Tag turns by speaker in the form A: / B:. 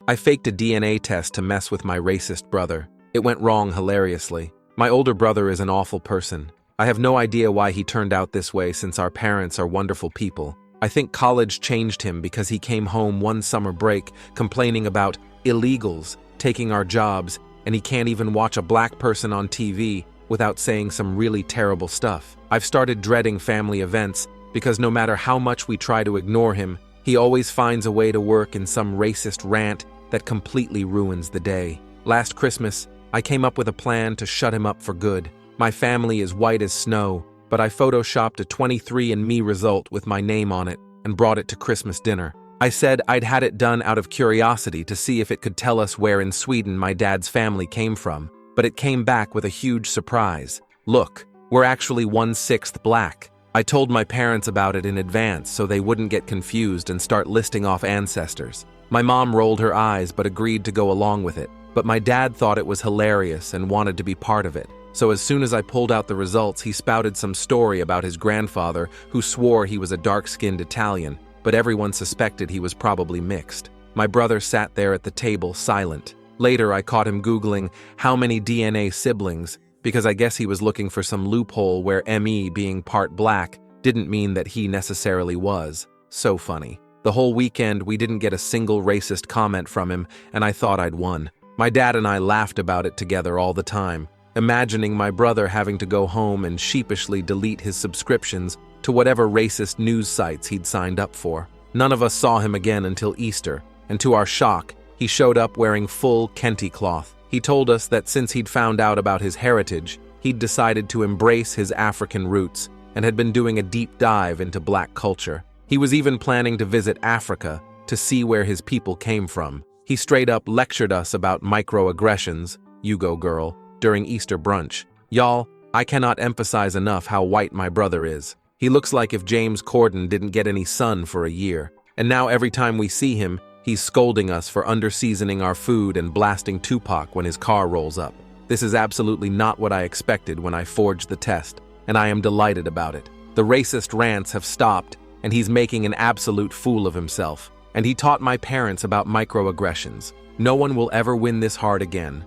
A: I faked a DNA test to mess with my racist brother. It went wrong hilariously. My older brother is an awful person. I have no idea why he turned out this way since our parents are wonderful people. I think college changed him because he came home one summer break complaining about illegals taking our jobs, and he can't even watch a black person on TV without saying some really terrible stuff. I've started dreading family events because no matter how much we try to ignore him, he always finds a way to work in some racist rant that completely ruins the day. Last Christmas, I came up with a plan to shut him up for good. My family is white as snow, but I photoshopped a 23andMe result with my name on it and brought it to Christmas dinner. I said I'd had it done out of curiosity to see if it could tell us where in Sweden my dad's family came from, but it came back with a huge surprise. Look, we're actually 1/6 black. I told my parents about it in advance so they wouldn't get confused and start listing off ancestors. My mom rolled her eyes but agreed to go along with it, but my dad thought it was hilarious and wanted to be part of it. So as soon as I pulled out the results, he spouted some story about his grandfather who swore he was a dark-skinned Italian, but everyone suspected he was probably mixed. My brother sat there at the table, silent. Later, I caught him Googling how many DNA siblings, because I guess he was looking for some loophole where ME being part black didn't mean that he necessarily was. So funny. The whole weekend, we didn't get a single racist comment from him, and I thought I'd won. My dad and I laughed about it together all the time, imagining my brother having to go home and sheepishly delete his subscriptions to whatever racist news sites he'd signed up for. None of us saw him again until Easter, and to our shock, he showed up wearing full kente cloth. He told us that since he'd found out about his heritage, he'd decided to embrace his African roots and had been doing a deep dive into black culture. He was even planning to visit Africa to see where his people came from. He straight up lectured us about microaggressions, you go girl, during Easter brunch. Y'all, I cannot emphasize enough how white my brother is. He looks like if James Corden didn't get any sun for a year. And now every time we see him, he's scolding us for under-seasoning our food and blasting Tupac when his car rolls up. This is absolutely not what I expected when I forged the test, and I am delighted about it. The racist rants have stopped, and he's making an absolute fool of himself. And he taught my parents about microaggressions. No one will ever win this hard again.